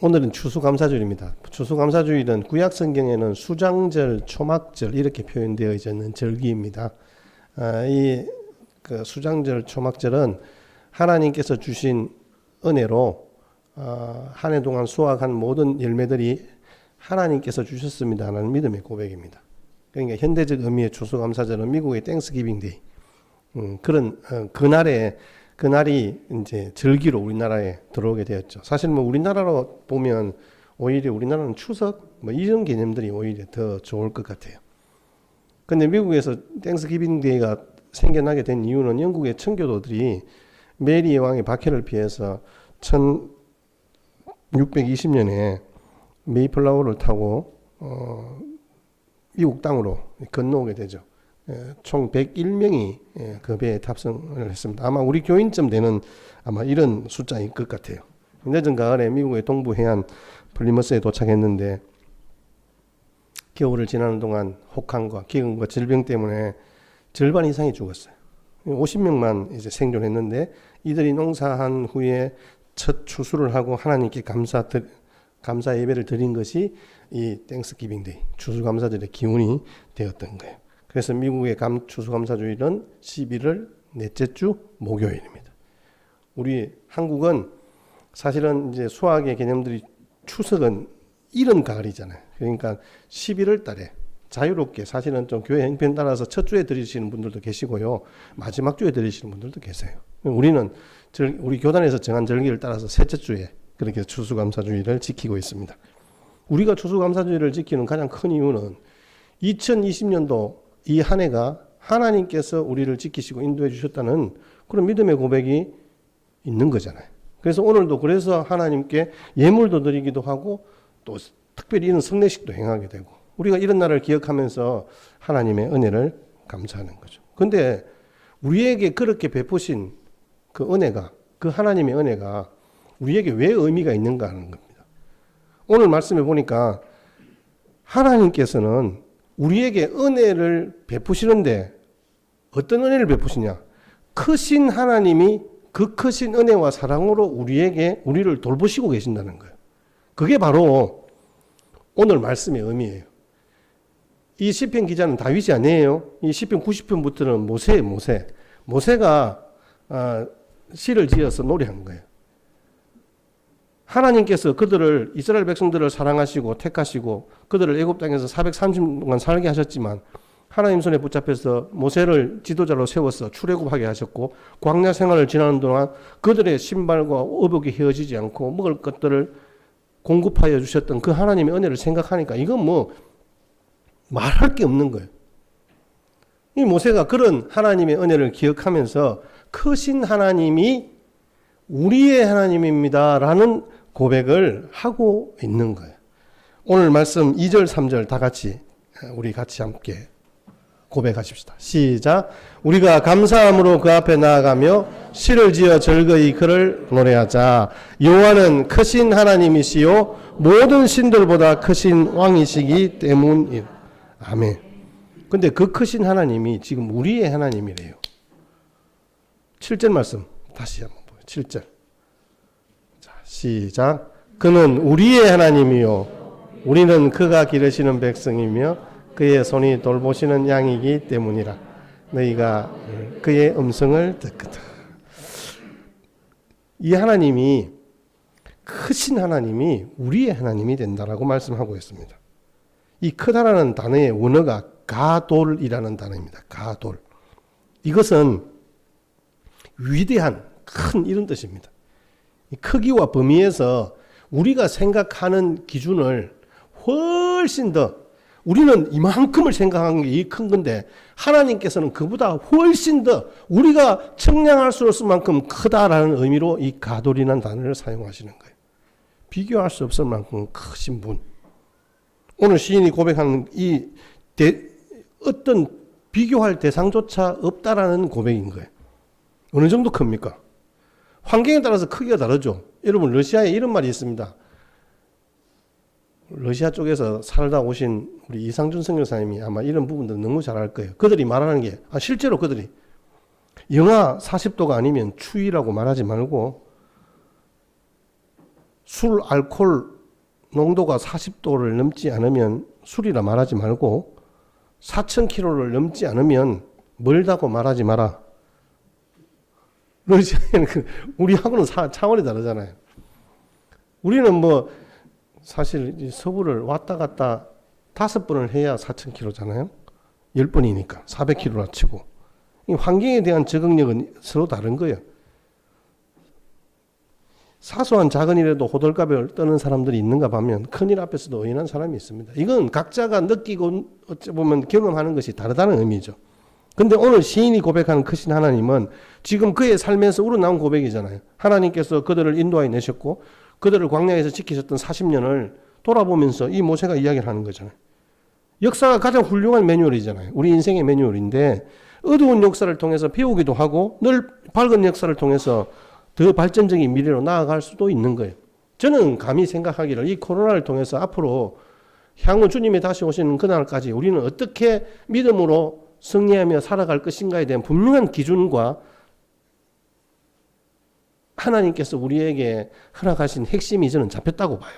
오늘은 추수감사주일입니다. 추수감사주일은 구약 성경에는 수장절, 초막절 이렇게 표현되어 있는 절기입니다. 그 수장절, 초막절은 하나님께서 주신 은혜로 한 해 동안 수확한 모든 열매들이 하나님께서 주셨습니다라는 믿음의 고백입니다. 그러니까 현대적 의미의 추수감사절은 미국의 땡스기빙데이, 그런 그날이 이제 절기로 우리나라에 들어오게 되었죠. 사실 뭐 우리나라로 보면 오히려 우리나라는 추석 뭐 이런 개념들이 오히려 더 좋을 것 같아요. 근데 미국에서 땡스기빙데이가 생겨나게 된 이유는 영국의 청교도들이 메리 왕의 박해를 피해서 1620년에 메이플라워를 타고 미국 땅으로 건너오게 되죠. 총 101명이 그 배에 탑승을 했습니다. 아마 우리 교인쯤 되는 아마 이런 숫자일 것 같아요. 늦은 가을에 미국의 동부 해안 플리머스에 도착했는데 겨울을 지나는 동안 혹한과 기근과 질병 때문에 절반 이상이 죽었어요. 50명만 이제 생존했는데 이들이 농사한 후에 첫 추수를 하고 하나님께 감사 예배를 드린 것이 이 땡스기빙데이, 추수감사절의 기운이 되었던 거예요. 그래서 미국의 추수감사주일은 11월 넷째 주 목요일입니다. 우리 한국은 사실은 이제 수학의 개념들이 추석은 이른 가을이잖아요. 그러니까 11월 달에 자유롭게 사실은 좀 교회 행편 따라서 첫 주에 드리시는 분들도 계시고요. 마지막 주에 드리시는 분들도 계세요. 우리는 우리 교단에서 정한 절기를 따라서 셋째 주에 그렇게 추수감사주일을 지키고 있습니다. 우리가 추수감사주일을 지키는 가장 큰 이유는 2020년도 이 한 해가 하나님께서 우리를 지키시고 인도해 주셨다는 그런 믿음의 고백이 있는 거잖아요. 그래서 오늘도 그래서 하나님께 예물도 드리기도 하고 또 특별히 이런 성례식도 행하게 되고 우리가 이런 날을 기억하면서 하나님의 은혜를 감사하는 거죠. 근데 우리에게 그렇게 베푸신 그 은혜가, 그 하나님의 은혜가 우리에게 왜 의미가 있는가 하는 겁니다. 오늘 말씀해 보니까 하나님께서는 우리에게 은혜를 베푸시는데 어떤 은혜를 베푸시냐? 크신 하나님이 그 크신 은혜와 사랑으로 우리를 돌보시고 계신다는 거예요. 그게 바로 오늘 말씀의 의미예요. 이 시편 기자는 다윗이 아니에요. 이 시편 90편부터는 모세가 시를 지어서 노래한 거예요. 하나님께서 이스라엘 백성들을 사랑하시고 택하시고 그들을 애굽 땅에서 430년간 살게 하셨지만 하나님 손에 붙잡혀서 모세를 지도자로 세워서 출애굽하게 하셨고 광야 생활을 지나는 동안 그들의 신발과 의복이 헤어지지 않고 먹을 것들을 공급하여 주셨던 그 하나님의 은혜를 생각하니까 이건 뭐 말할 게 없는 거예요. 이 모세가 그런 하나님의 은혜를 기억하면서 크신 하나님이 우리의 하나님입니다라는 고백을 하고 있는 거예요. 오늘 말씀 2절 3절 다 같이 우리 같이 함께 고백하십시다. 시작. 우리가 감사함으로 그 앞에 나아가며 시를 지어 즐거이 그를 노래하자. 여호와는 크신 하나님이시요 모든 신들보다 크신 왕이시기 때문이라. 아멘. 근데 그 크신 하나님이 지금 우리의 하나님이래요. 7절 말씀 다시 한번 보여요. 7절. 자, 시작. 그는 우리의 하나님이요 우리는 그가 기르시는 백성이며 그의 손이 돌보시는 양이기 때문이라. 너희가 그의 음성을 듣거든. 이 하나님이 크신 하나님이 우리의 하나님이 된다라고 말씀하고 있습니다. 이 크다라는 단어의 원어가 가돌이라는 단어입니다. 가돌. 이것은 위대한 큰 이런 뜻입니다. 이 크기와 범위에서 우리가 생각하는 기준을 훨씬 더 우리는 이만큼을 생각하는 게 이 큰 건데 하나님께서는 그보다 훨씬 더 우리가 측량할 수 없을 만큼 크다라는 의미로 이 가돌이라는 단어를 사용하시는 거예요. 비교할 수 없을 만큼 크신 분. 오늘 시인이 고백하는 어떤 비교할 대상조차 없다라는 고백인 거예요. 어느 정도 큽니까? 환경에 따라서 크기가 다르죠. 여러분 러시아에 이런 말이 있습니다. 러시아 쪽에서 살다 오신 우리 이상준 선교사님이 아마 이런 부분들 너무 잘 알 거예요. 그들이 말하는 게 실제로 그들이 영하 40도가 아니면 추위라고 말하지 말고 술, 알코올 농도가 40도를 넘지 않으면 술이라 말하지 말고 4,000km를 넘지 않으면 멀다고 말하지 마라. 러시아에는 우리하고는 차원이 다르잖아요. 우리는 뭐 사실 서부를 왔다 갔다 5번을 해야 4,000km잖아요. 10번이니까 400km라 치고. 이 환경에 대한 적응력은 서로 다른 거예요. 사소한 작은 일에도 호들갑을 떠는 사람들이 있는가 하면 큰일 앞에서도 의인한 사람이 있습니다. 이건 각자가 느끼고 어찌 보면 경험하는 것이 다르다는 의미죠. 근데 오늘 시인이 고백하는 크신 하나님은 지금 그의 삶에서 우러나온 고백이잖아요. 하나님께서 그들을 인도하여 내셨고 그들을 광야에서 지키셨던 40년을 돌아보면서 이 모세가 이야기를 하는 거잖아요. 역사가 가장 훌륭한 매뉴얼이잖아요. 우리 인생의 매뉴얼인데 어두운 역사를 통해서 배우기도 하고 늘 밝은 역사를 통해서 더 발전적인 미래로 나아갈 수도 있는 거예요. 저는 감히 생각하기를 이 코로나를 통해서 앞으로 향후 주님이 다시 오시는 그날까지 우리는 어떻게 믿음으로 승리하며 살아갈 것인가에 대한 분명한 기준과 하나님께서 우리에게 허락하신 핵심이 저는 잡혔다고 봐요.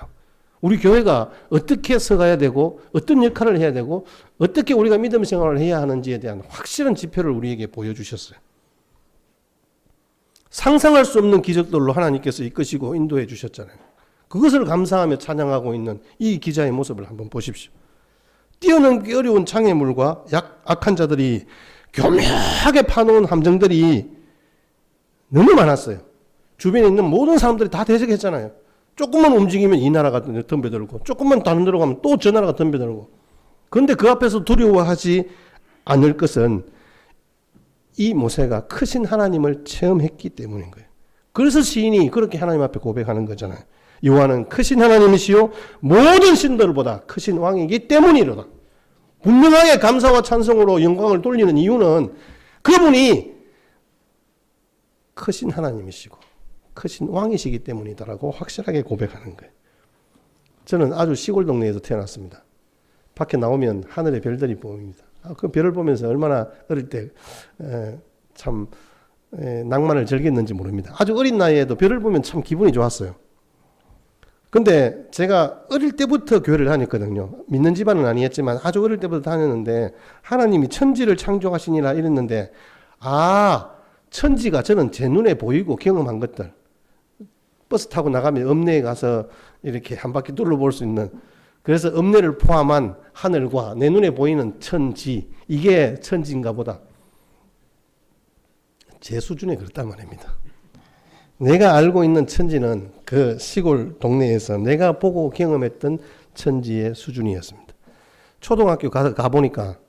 우리 교회가 어떻게 서가야 되고 어떤 역할을 해야 되고 어떻게 우리가 믿음 생활을 해야 하는지에 대한 확실한 지표를 우리에게 보여주셨어요. 상상할 수 없는 기적들로 하나님께서 이끄시고 인도해 주셨잖아요. 그것을 감사하며 찬양하고 있는 이 기자의 모습을 한번 보십시오. 뛰어넘기 어려운 장애물과 악한 자들이 교묘하게 파놓은 함정들이 너무 많았어요. 주변에 있는 모든 사람들이 다 대적했잖아요. 조금만 움직이면 이 나라가 덤벼들고 조금만 다른 데로 가면 또 저 나라가 덤벼들고. 그런데 그 앞에서 두려워하지 않을 것은 이 모세가 크신 하나님을 체험했기 때문인 거예요. 그래서 시인이 그렇게 하나님 앞에 고백하는 거잖아요. 여호와는 크신 하나님이시요 모든 신들보다 크신 왕이기 때문이로다. 분명하게 감사와 찬송으로 영광을 돌리는 이유는 그분이 크신 하나님이시고 크신 왕이시기 때문이다라고 확실하게 고백하는 거예요. 저는 아주 시골 동네에서 태어났습니다. 밖에 나오면 하늘의 별들이 보입니다. 그 별을 보면서 얼마나 어릴 때 참 낭만을 즐겼는지 모릅니다. 아주 어린 나이에도 별을 보면 참 기분이 좋았어요. 근데 제가 어릴 때부터 교회를 다녔거든요. 믿는 집안은 아니었지만 아주 어릴 때부터 다녔는데 하나님이 천지를 창조하시니라 이랬는데 천지가 저는 제 눈에 보이고 경험한 것들, 버스 타고 나가면 읍내에 가서 이렇게 한 바퀴 둘러볼 수 있는, 그래서 읍내를 포함한 하늘과 내 눈에 보이는 천지, 이게 천지인가 보다. 제 수준에 그렇단 말입니다. 내가 알고 있는 천지는 그 시골 동네에서 내가 보고 경험했던 천지의 수준이었습니다. 초등학교 가보니까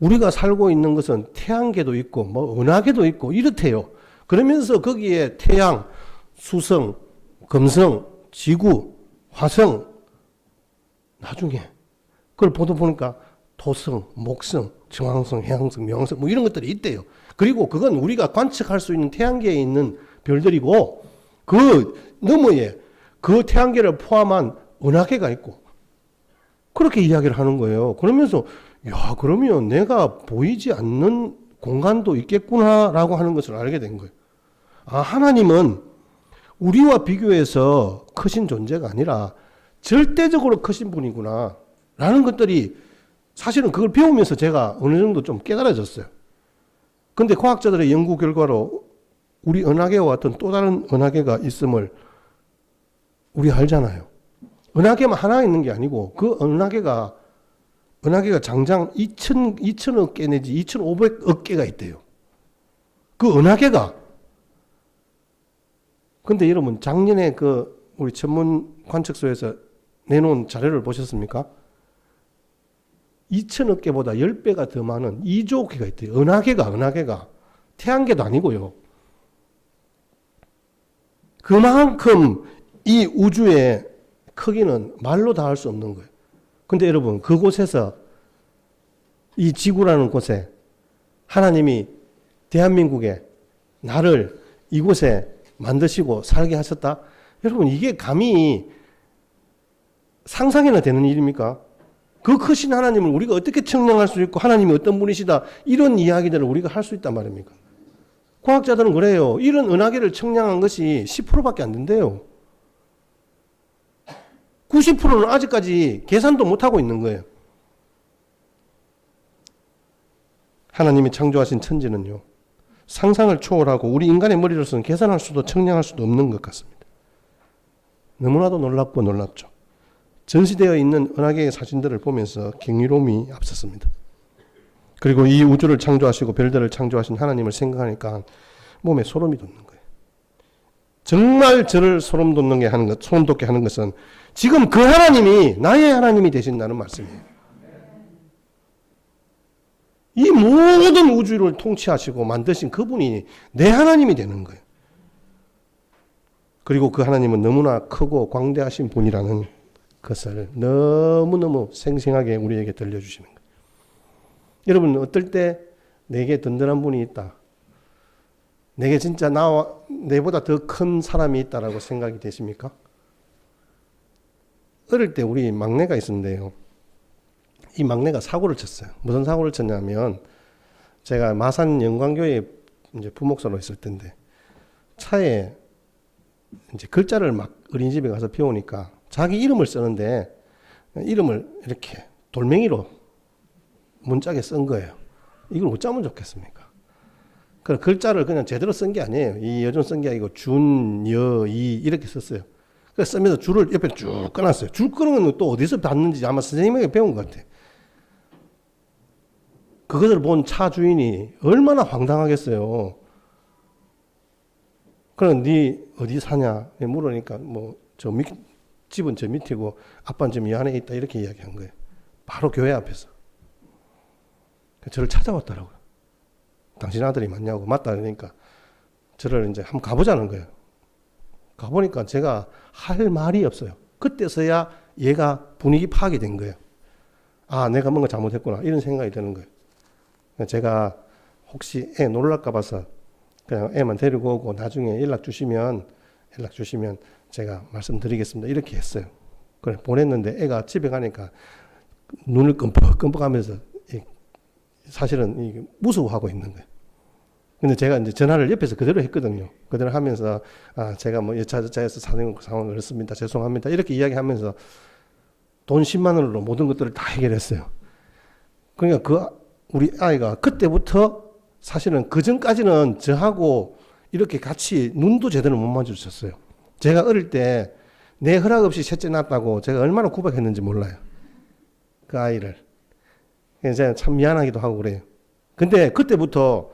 우리가 살고 있는 것은 태양계도 있고 뭐 은하계도 있고 이렇대요. 그러면서 거기에 태양, 수성, 금성, 지구, 화성, 나중에 그걸 보니까 토성, 목성, 정왕성, 해왕성, 명왕성 뭐 이런 것들이 있대요. 그리고 그건 우리가 관측할 수 있는 태양계에 있는 별들이고 그 너머에 그 태양계를 포함한 은하계가 있고 그렇게 이야기를 하는 거예요. 그러면서 야, 그러면 내가 보이지 않는 공간도 있겠구나라고 하는 것을 알게 된 거예요. 하나님은 우리와 비교해서 크신 존재가 아니라 절대적으로 크신 분이구나 라는 것들이 사실은 그걸 배우면서 제가 어느 정도 좀 깨달아졌어요. 근데 과학자들의 연구 결과로 우리 은하계와 같은 또 다른 은하계가 있음을 우리 알잖아요. 은하계만 하나 있는 게 아니고 그 은하계가 장장 2천억 개 내지 2,500억 개가 있대요. 그 은하계가. 근데 여러분 작년에 그 우리 천문 관측소에서 내놓은 자료를 보셨습니까? 2천억 개보다 10배가 더 많은 2조 개가 있대요. 은하계가. 태양계도 아니고요. 그만큼 이 우주의 크기는 말로 다 할 수 없는 거예요. 근데 여러분 그곳에서 이 지구라는 곳에 하나님이 대한민국에 나를 이곳에 만드시고 살게 하셨다? 여러분 이게 감히 상상이나 되는 일입니까? 그 크신 하나님을 우리가 어떻게 측량할 수 있고 하나님이 어떤 분이시다 이런 이야기들을 우리가 할 수 있단 말입니까? 과학자들은 그래요. 이런 은하계를 측량한 것이 10%밖에 안 된대요. 90%는 아직까지 계산도 못하고 있는 거예요. 하나님이 창조하신 천지는요, 상상을 초월하고 우리 인간의 머리로서는 계산할 수도 측량할 수도 없는 것 같습니다. 너무나도 놀랍고 놀랍죠. 전시되어 있는 은하계의 사진들을 보면서 경이로움이 앞섰습니다. 그리고 이 우주를 창조하시고 별들을 창조하신 하나님을 생각하니까 몸에 소름이 돋는 거예요. 정말 저를 소름 돋게 하는 것은 지금 그 하나님이 나의 하나님이 되신다는 말씀이에요. 이 모든 우주를 통치하시고 만드신 그분이 내 하나님이 되는 거예요. 그리고 그 하나님은 너무나 크고 광대하신 분이라는 것을 너무너무 생생하게 우리에게 들려주시는 거예요. 여러분, 어떨 때 내게 든든한 분이 있다, 내게 진짜 내보다 더 큰 사람이 있다라고 생각이 되십니까? 어릴 때 우리 막내가 있었는데요, 이 막내가 사고를 쳤어요. 무슨 사고를 쳤냐면, 제가 마산 영광교회 이제 부목사로 있을 때인데, 차에 이제 글자를 막 어린이집에 가서 배우니까 자기 이름을 쓰는데 이름을 이렇게 돌멩이로 문짝에 쓴 거예요. 이걸 어쩌면 좋겠습니까? 그 글자를 그냥 제대로 쓴 게 아니에요. 이 여전 쓴 게 아니고 준, 여, 이 이렇게 썼어요. 그래서 쓰면서 줄을 옆에 쭉 끊었어요. 줄 끄는 건 또 어디서 봤는지 아마 선생님에게 배운 것 같아요. 그것을 본 차 주인이 얼마나 황당하겠어요. 그럼 네 어디 사냐 물으니까 집은 저 밑이고 아빠는 저 이 안에 있다 이렇게 이야기한 거예요. 바로 교회 앞에서. 저를 찾아왔더라고요. 당신 아들이 맞냐고. 맞다 그러니까 저를 이제 한번 가보자는 거예요. 가보니까 제가 할 말이 없어요. 그때서야 얘가 분위기 파악이 된 거예요. 아, 내가 뭔가 잘못했구나 이런 생각이 드는 거예요. 제가 혹시 애 놀랄까 봐서 그냥 애만 데리고 오고 나중에 연락 주시면 제가 말씀드리겠습니다 이렇게 했어요. 그래 보냈는데 애가 집에 가니까 눈을 끔뻑끔뻑하면서 사실은 무서워하고 있는 거예요. 근데 제가 이제 전화를 옆에서 그대로 했거든요. 그대로 하면서 제가 여차저차해서 상황을 그렇습니다. 죄송합니다. 이렇게 이야기하면서 돈 10만 원으로 모든 것들을 다 해결했어요. 그러니까 우리 아이가 그때부터 사실은 그 전까지는 저하고 이렇게 같이 눈도 제대로 못 마주쳤어요. 제가 어릴 때 내 허락 없이 셋째 낳았다고 제가 얼마나 구박했는지 몰라요. 그 아이를. 제가 참 미안하기도 하고 그래요. 근데 그때부터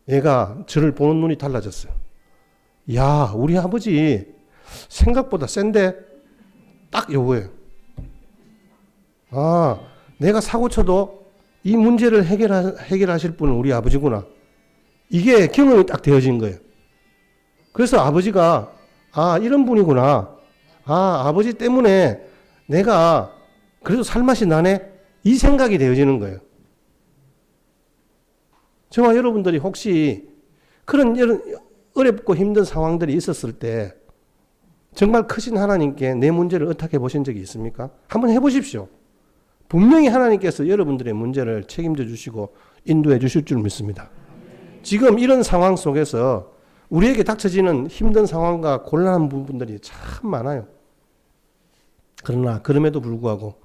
얘가 저를 보는 눈이 달라졌어요. 야, 우리 아버지 생각보다 센데? 딱 요거예요. 아, 내가 사고 쳐도 이 문제를 해결하실 분은 우리 아버지구나. 이게 경험이 딱 되어진 거예요. 그래서 아버지가 이런 분이구나. 아버지 때문에 내가 그래도 살맛이 나네. 이 생각이 되어지는 거예요. 저와 여러분들이 혹시 그런 어렵고 힘든 상황들이 있었을 때 정말 크신 하나님께 내 문제를 어떻게 보신 적이 있습니까? 한번 해보십시오. 분명히 하나님께서 여러분들의 문제를 책임져 주시고 인도해 주실 줄 믿습니다. 지금 이런 상황 속에서 우리에게 닥쳐지는 힘든 상황과 곤란한 부분들이 참 많아요. 그러나 그럼에도 불구하고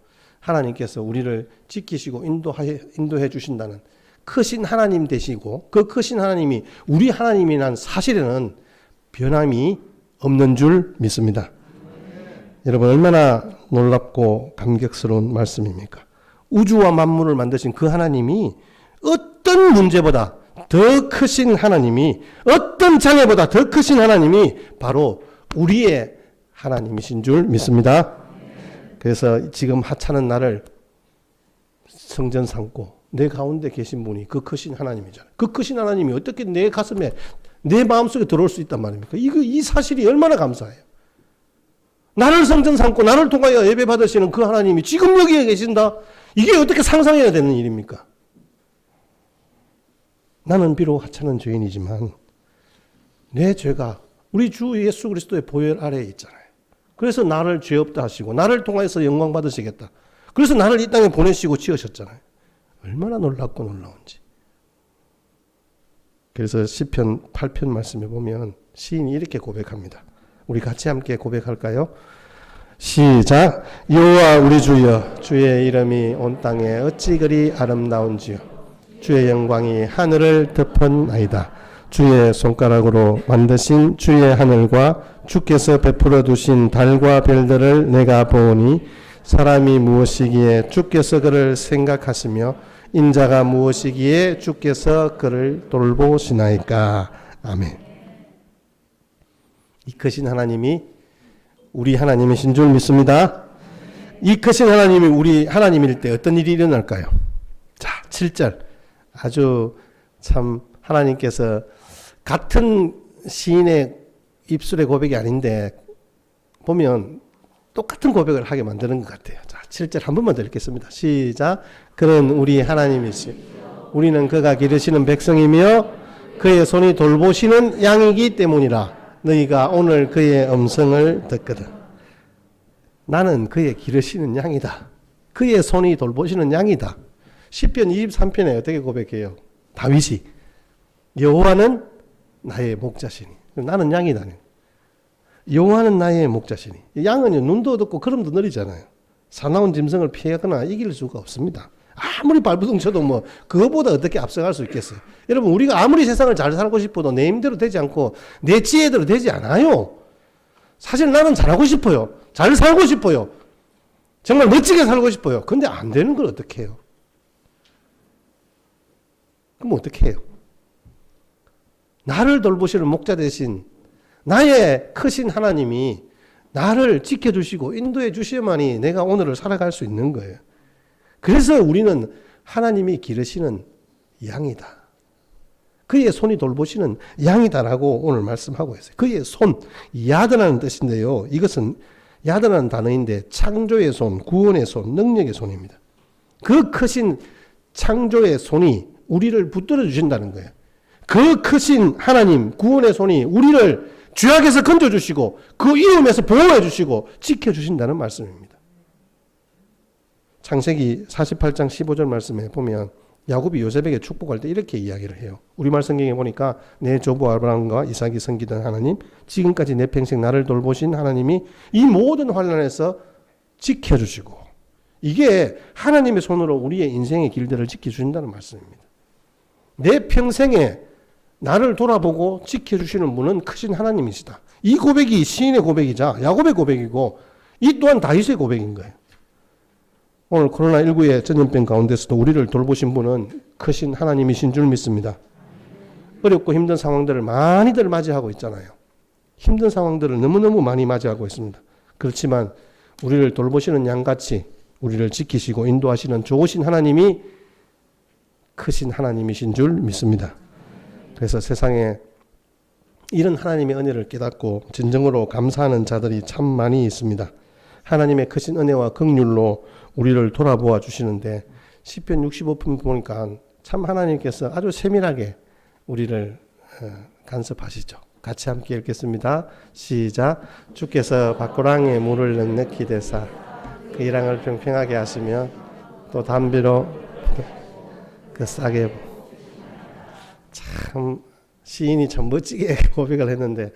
하나님께서 우리를 지키시고 인도해 주신다는 크신 하나님 되시고 그 크신 하나님이 우리 하나님이란 사실에는 변함이 없는 줄 믿습니다. 여러분, 얼마나 놀랍고 감격스러운 말씀입니까? 우주와 만물을 만드신 그 하나님이 어떤 문제보다 더 크신 하나님이, 어떤 장애보다 더 크신 하나님이 바로 우리의 하나님이신 줄 믿습니다. 그래서 지금 하찮은 나를 성전 삼고 내 가운데 계신 분이 그 크신 하나님이잖아요. 그 크신 하나님이 어떻게 내 가슴에, 내 마음속에 들어올 수 있단 말입니까? 이 사실이 얼마나 감사해요. 나를 성전 삼고 나를 통하여 예배 받으시는 그 하나님이 지금 여기에 계신다? 이게 어떻게 상상해야 되는 일입니까? 나는 비록 하찮은 죄인이지만 내 죄가 우리 주 예수 그리스도의 보혈 아래에 있잖아요. 그래서 나를 죄 없다 하시고 나를 통하여서 영광 받으시겠다. 그래서 나를 이 땅에 보내시고 지으셨잖아요. 얼마나 놀랍고 놀라운지. 그래서 시편 8편 말씀에 보면 시인이 이렇게 고백합니다. 우리 같이 함께 고백할까요? 시작. 여호와 우리 주여, 주의 이름이 온 땅에 어찌 그리 아름다운지요. 주의 영광이 하늘을 덮었나이다. 주의 손가락으로 만드신 주의 하늘과 주께서 베풀어 두신 달과 별들을 내가 보오니 사람이 무엇이기에 주께서 그를 생각하시며 인자가 무엇이기에 주께서 그를 돌보시나이까. 아멘. 이 크신 하나님이 우리 하나님이신 줄 믿습니다. 이 크신 하나님이 우리 하나님일 때 어떤 일이 일어날까요? 자, 7절. 아주 참 하나님께서 같은 시인의 입술의 고백이 아닌데 보면 똑같은 고백을 하게 만드는 것 같아요. 자, 7절 한 번만 더 읽겠습니다. 시작. 그는 우리 하나님이시. 우리는 그가 기르시는 백성이며 그의 손이 돌보시는 양이기 때문이라. 너희가 오늘 그의 음성을 듣거든. 나는 그의 기르시는 양이다. 그의 손이 돌보시는 양이다. 시편 23편에 어떻게 고백해요? 다윗이 여호와는 나의 목자시니. 나는 양이다. 여호와는 나의 목자시니. 양은 눈도 어둡고 걸음도 느리잖아요. 사나운 짐승을 피하거나 이길 수가 없습니다. 아무리 발부둥 쳐도 뭐 그거보다 어떻게 앞서갈 수 있겠어요. 여러분, 우리가 아무리 세상을 잘 살고 싶어도 내 힘대로 되지 않고 내 지혜대로 되지 않아요. 사실 나는 잘하고 싶어요. 잘 살고 싶어요. 정말 멋지게 살고 싶어요. 근데 안 되는 걸 어떻게 해요? 그럼 어떻게 해요? 나를 돌보시는 목자 대신 나의 크신 하나님이 나를 지켜주시고 인도해 주셔야만이 내가 오늘을 살아갈 수 있는 거예요. 그래서 우리는 하나님이 기르시는 양이다. 그의 손이 돌보시는 양이다라고 오늘 말씀하고 있어요. 그의 손, 야드라는 뜻인데요. 이것은 야드라는 단어인데 창조의 손, 구원의 손, 능력의 손입니다. 그 크신 창조의 손이 우리를 붙들어 주신다는 거예요. 그 크신 하나님, 구원의 손이 우리를 죄악에서 건져주시고 그 이름에서 보호해 주시고 지켜주신다는 말씀입니다. 창세기 48장 15절 말씀에 보면 야곱이 요셉에게 축복할 때 이렇게 이야기를 해요. 우리말 성경에 보니까 내 조부 아브라함과 이삭이 섬기던 하나님, 지금까지 내 평생 나를 돌보신 하나님이 이 모든 환난에서 지켜주시고, 이게 하나님의 손으로 우리의 인생의 길들을 지켜주신다는 말씀입니다. 내 평생에 나를 돌아보고 지켜주시는 분은 크신 하나님이시다. 이 고백이 시인의 고백이자 야곱의 고백이고 이 또한 다윗의 고백인 거예요. 오늘 코로나19의 전염병 가운데서도 우리를 돌보신 분은 크신 하나님이신 줄 믿습니다. 어렵고 힘든 상황들을 많이들 맞이하고 있잖아요. 힘든 상황들을 너무너무 많이 맞이하고 있습니다. 그렇지만 우리를 돌보시는 양같이 우리를 지키시고 인도하시는 좋으신 하나님이 크신 하나님이신 줄 믿습니다. 그래서 세상에 이런 하나님의 은혜를 깨닫고 진정으로 감사하는 자들이 참 많이 있습니다. 하나님의 크신 은혜와 긍휼로 우리를 돌아보아 주시는데 시편 65편 보니까 참 하나님께서 아주 세밀하게 우리를 간섭하시죠. 같이 함께 읽겠습니다. 시작. 주께서 밭고랑에 물을 넉넉히 대사 그 이랑을 평평하게 하시며 또 담비로 그 싸게. 참 시인이 참 멋지게 고백을 했는데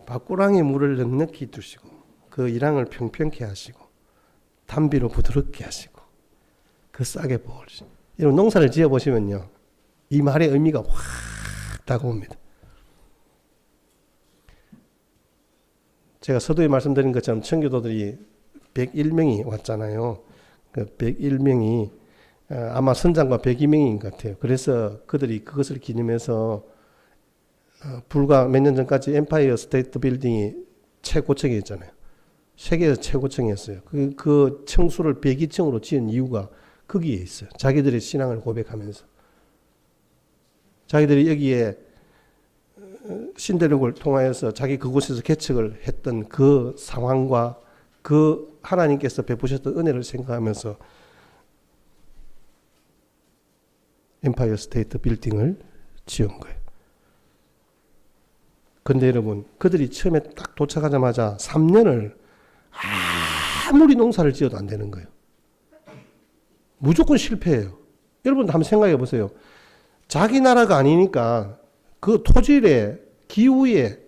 밭고랑에 물을 넉넉히 두시고 그 이랑을 평평케 하시고 담비로 부드럽게 하시고 그 싸게 부어주시고. 여러분, 농사를 지어보시면요 이 말의 의미가 확 다가옵니다. 제가 서두에 말씀드린 것처럼 청교도들이 101명이 왔잖아요. 그 101명이 아마 선장과 102명인 것 같아요. 그래서 그들이 그것을 기념해서 불과 몇 년 전까지 엠파이어 스테이트 빌딩이 최고층이었잖아요. 세계에서 최고층이었어요. 그 층수를 102층으로 지은 이유가 거기에 있어요. 자기들의 신앙을 고백하면서. 자기들이 여기에 신대륙을 통하여서 자기 그곳에서 개척을 했던 그 상황과 그 하나님께서 베푸셨던 은혜를 생각하면서 엠파이어 스테이트 빌딩을 지은 거예요. 근데 여러분, 그들이 처음에 딱 도착하자마자 3년을 아무리 농사를 지어도 안 되는 거예요. 무조건 실패해요. 여러분 한번 생각해 보세요. 자기 나라가 아니니까 그 토질에 기후에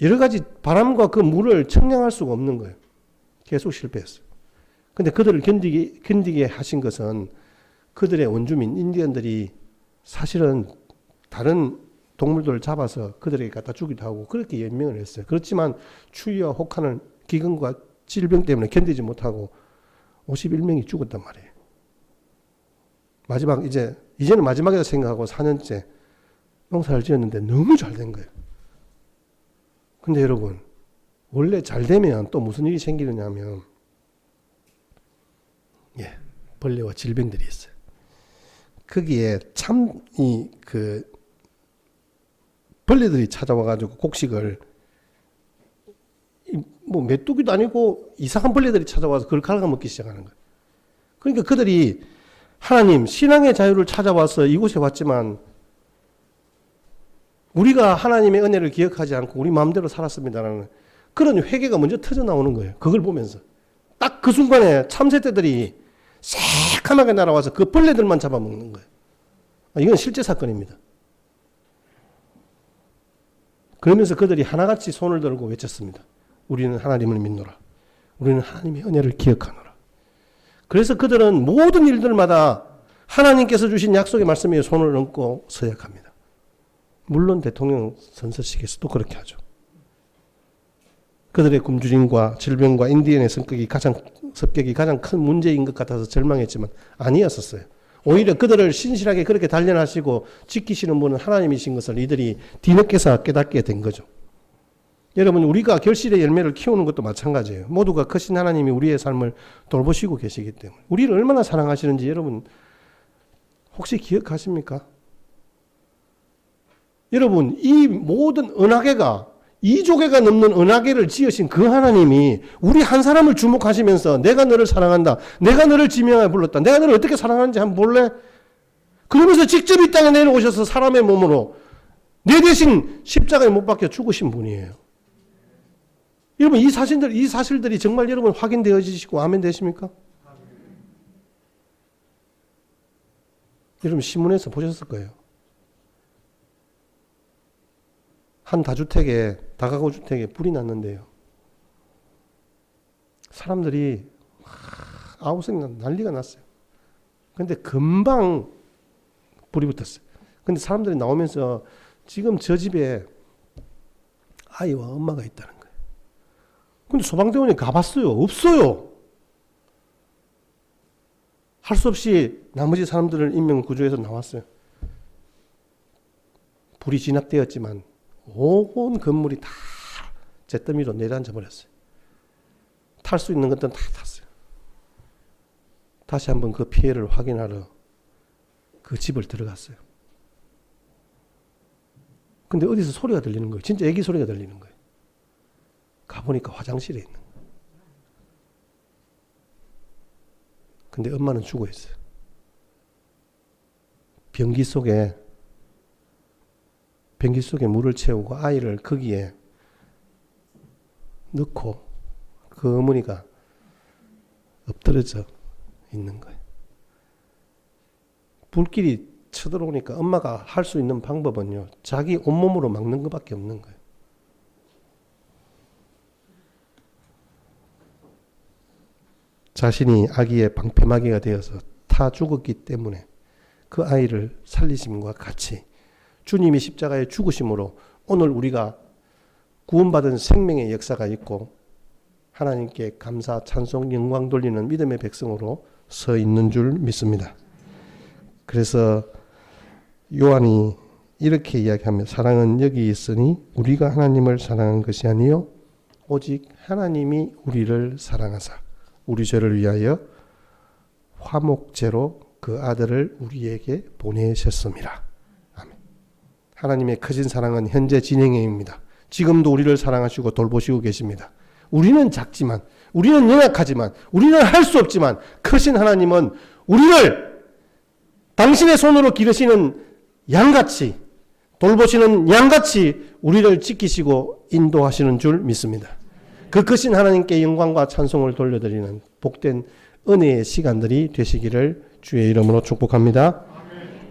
여러 가지 바람과 그 물을 청량할 수가 없는 거예요. 계속 실패했어요. 근데 그들을 견디게 하신 것은 그들의 원주민 인디언들이 사실은 다른 동물들을 잡아서 그들에게 갖다 주기도 하고 그렇게 연명을 했어요. 그렇지만 추위와 혹한을 기근과 질병 때문에 견디지 못하고 51명이 죽었단 말이에요. 마지막 이제는 마지막이라 생각하고 4년째 농사를 지었는데 너무 잘 된 거예요. 근데 여러분, 원래 잘 되면 또 무슨 일이 생기느냐 하면 벌레와 질병들이 있어요. 거기에 벌레들이 찾아와가지고 곡식을 뭐 메뚜기도 아니고 이상한 벌레들이 찾아와서 그걸 갉아먹기 시작하는 거예요. 그러니까 그들이 하나님 신앙의 자유를 찾아와서 이곳에 왔지만 우리가 하나님의 은혜를 기억하지 않고 우리 마음대로 살았습니다라는 그런 회개가 먼저 터져 나오는 거예요. 그걸 보면서 딱 그 순간에 참새떼들이 새까맣게 날아와서 그 벌레들만 잡아먹는 거예요. 이건 실제 사건입니다. 그러면서 그들이 하나같이 손을 들고 외쳤습니다. 우리는 하나님을 믿노라. 우리는 하나님의 은혜를 기억하노라. 그래서 그들은 모든 일들마다 하나님께서 주신 약속의 말씀에 손을 얹고 서약합니다. 물론 대통령 선서식에서도 그렇게 하죠. 그들의 굶주림과 질병과 인디언의 습격이 가장 큰 문제인 것 같아서 절망했지만 아니었었어요. 오히려 그들을 신실하게 그렇게 단련하시고 지키시는 분은 하나님이신 것을 이들이 뒤늦게서 깨닫게 된 거죠. 여러분, 우리가 결실의 열매를 키우는 것도 마찬가지예요. 모두가 크신 하나님이 우리의 삶을 돌보시고 계시기 때문에 우리를 얼마나 사랑하시는지 여러분 혹시 기억하십니까? 여러분, 이 모든 은하계가 2조개가 넘는 은하계를 지으신 그 하나님이 우리 한 사람을 주목하시면서 내가 너를 사랑한다. 내가 너를 지명하여 불렀다. 내가 너를 어떻게 사랑하는지 한번 볼래? 그러면서 직접 이 땅에 내려오셔서 사람의 몸으로 내 대신 십자가에 못 박혀 죽으신 분이에요. 여러분, 이 사실들이 정말 여러분 확인되어지시고 아멘 되십니까? 여러분 신문에서 보셨을 거예요. 한 다가구 주택에 불이 났는데요. 사람들이 아우성 난리가 났어요. 근데 금방 불이 붙었어요. 근데 사람들이 나오면서 지금 저 집에 아이와 엄마가 있다는 거예요. 근데 소방대원이 가봤어요. 없어요. 할 수 없이 나머지 사람들을 인명 구조해서 나왔어요. 불이 진압되었지만 온 건물이 다 잿더미로 내려앉아 버렸어요. 탈 수 있는 것들은 다 탔어요. 다시 한번 그 피해를 확인하러 그 집을 들어갔어요. 근데 어디서 소리가 들리는 거예요. 진짜 애기 소리가 들리는 거예요. 가보니까 화장실에 있는 거예요. 근데 엄마는 죽어 있어요. 변기 속에 물을 채우고 아이를 거기에 넣고 그 어머니가 엎드려져 있는 거예요. 불길이 쳐들어오니까 엄마가 할 수 있는 방법은요, 자기 온몸으로 막는 것밖에 없는 거예요. 자신이 아기의 방패막이가 되어서 타 죽었기 때문에 그 아이를 살리심과 같이 주님이 십자가에 죽으심으로 오늘 우리가 구원받은 생명의 역사가 있고 하나님께 감사, 찬송, 영광 돌리는 믿음의 백성으로 서 있는 줄 믿습니다. 그래서 요한이 이렇게 이야기하며 사랑은 여기 있으니 우리가 하나님을 사랑한 것이 아니요 오직 하나님이 우리를 사랑하사 우리 죄를 위하여 화목제로 그 아들을 우리에게 보내셨습니다. 하나님의 크신 사랑은 현재 진행형입니다. 지금도 우리를 사랑하시고 돌보시고 계십니다. 우리는 작지만, 우리는 연약하지만, 우리는 할 수 없지만 크신 하나님은 우리를 당신의 손으로 기르시는 양같이, 돌보시는 양같이 우리를 지키시고 인도하시는 줄 믿습니다. 그 크신 하나님께 영광과 찬송을 돌려드리는 복된 은혜의 시간들이 되시기를 주의 이름으로 축복합니다.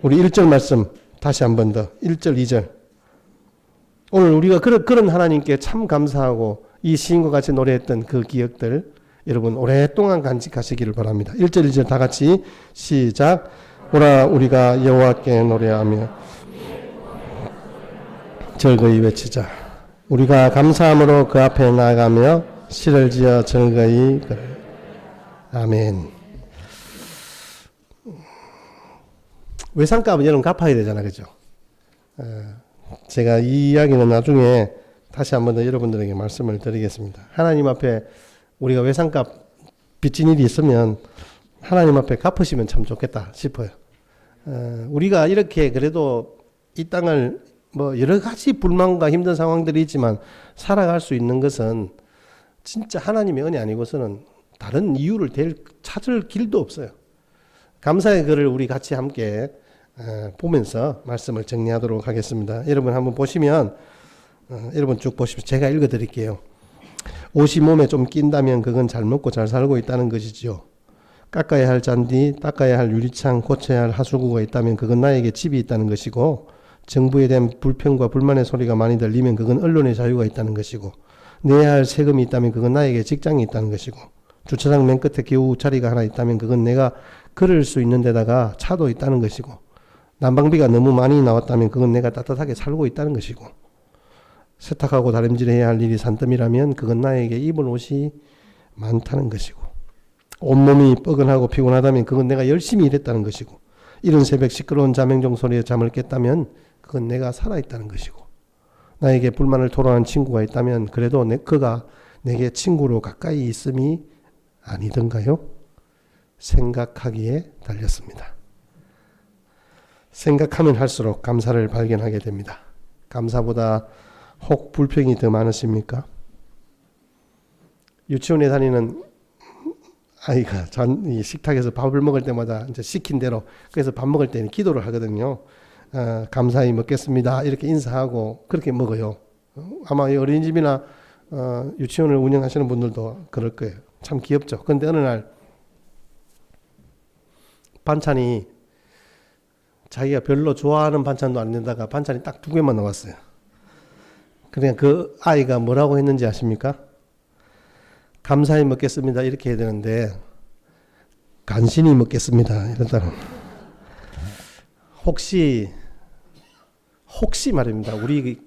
우리 1절 말씀 다시 한 번 더 1절 2절 오늘 우리가 그런 하나님께 참 감사하고 이 시인과 같이 노래했던 그 기억들 여러분 오랫동안 간직하시기를 바랍니다. 1절 2절 다 같이 시작. 오라 우리가 여호와께 노래하며 즐거이 외치자. 우리가 감사함으로 그 앞에 나아가며 시를 지어 즐거이 그래. 아멘. 외상값은 여러분 갚아야 되잖아, 그죠? 제가 이 이야기는 나중에 다시 한번 더 여러분들에게 말씀을 드리겠습니다. 하나님 앞에 우리가 외상값 빚진 일이 있으면 하나님 앞에 갚으시면 참 좋겠다 싶어요. 우리가 이렇게 그래도 이 땅을 뭐 여러 가지 불만과 힘든 상황들이 있지만 살아갈 수 있는 것은 진짜 하나님의 은혜 아니고서는 다른 이유를 찾을 길도 없어요. 감사의 글을 우리 같이 함께 보면서 말씀을 정리하도록 하겠습니다. 여러분 한번 보시면 여러분 쭉 보십시오. 제가 읽어드릴게요. 옷이 몸에 좀 낀다면 그건 잘 먹고 잘 살고 있다는 것이죠. 깎아야 할 잔디, 닦아야 할 유리창, 고쳐야 할 하수구가 있다면 그건 나에게 집이 있다는 것이고, 정부에 대한 불평과 불만의 소리가 많이 들리면 그건 언론의 자유가 있다는 것이고, 내야 할 세금이 있다면 그건 나에게 직장이 있다는 것이고, 주차장 맨 끝에 겨우 자리가 하나 있다면 그건 내가 걸을 수 있는 데다가 차도 있다는 것이고, 난방비가 너무 많이 나왔다면 그건 내가 따뜻하게 살고 있다는 것이고, 세탁하고 다림질해야 할 일이 산더미라면 그건 나에게 입을 옷이 많다는 것이고, 온몸이 뻐근하고 피곤하다면 그건 내가 열심히 일했다는 것이고, 이른 새벽 시끄러운 자명종 소리에 잠을 깼다면 그건 내가 살아있다는 것이고, 나에게 불만을 토로하는 친구가 있다면 그래도 그가 내게 친구로 가까이 있음이 아니던가요? 생각하기에 달렸습니다. 생각하면 할수록 감사를 발견하게 됩니다. 감사보다 혹 불평이 더 많으십니까? 유치원에 다니는 아이가 이 식탁에서 밥을 먹을 때마다 이제 시킨 대로, 그래서 밥 먹을 때는 기도를 하거든요. 감사히 먹겠습니다. 이렇게 인사하고 그렇게 먹어요. 아마 이 어린이집이나 유치원을 운영하시는 분들도 그럴 거예요. 참 귀엽죠. 그런데 어느 날 반찬이 자기가 별로 좋아하는 반찬도 안 낸다가 반찬이 딱 2개만 나왔어요. 그냥 그 아이가 뭐라고 했는지 아십니까? 감사히 먹겠습니다 이렇게 해야 되는데 간신히 먹겠습니다 이러다가, 혹시 말입니다. 우리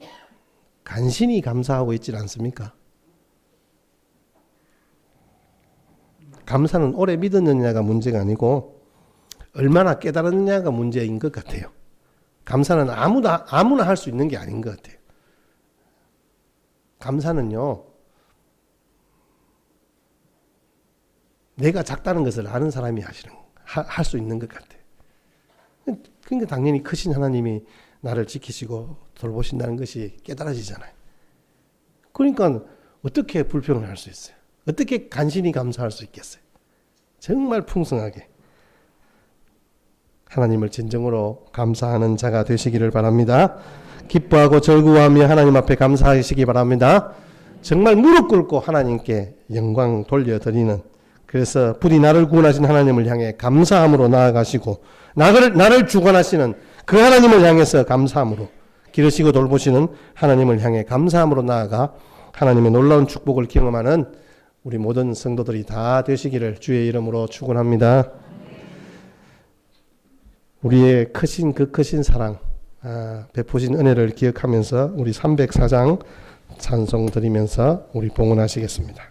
간신히 감사하고 있지 않습니까? 감사는 오래 믿었느냐가 문제가 아니고 얼마나 깨달았느냐가 문제인 것 같아요. 감사는 아무나 할 수 있는 게 아닌 것 같아요. 감사는요, 내가 작다는 것을 아는 사람이 할 수 있는 것 같아요. 그러니까 당연히 크신 하나님이 나를 지키시고 돌보신다는 것이 깨달아지잖아요. 그러니까 어떻게 불평을 할 수 있어요? 어떻게 간신히 감사할 수 있겠어요? 정말 풍성하게 하나님을 진정으로 감사하는 자가 되시기를 바랍니다. 기뻐하고 절구하며 하나님 앞에 감사하시기 바랍니다. 정말 무릎 꿇고 하나님께 영광 돌려드리는, 그래서 부디 나를 구원하신 하나님을 향해 감사함으로 나아가시고, 나를 주관하시는 그 하나님을 향해서 감사함으로, 기르시고 돌보시는 하나님을 향해 감사함으로 나아가 하나님의 놀라운 축복을 경험하는 우리 모든 성도들이 다 되시기를 주의 이름으로 축원합니다. 우리의 그 크신 사랑, 베푸신 은혜를 기억하면서 우리 304장 찬송 드리면서 우리 봉헌하시겠습니다.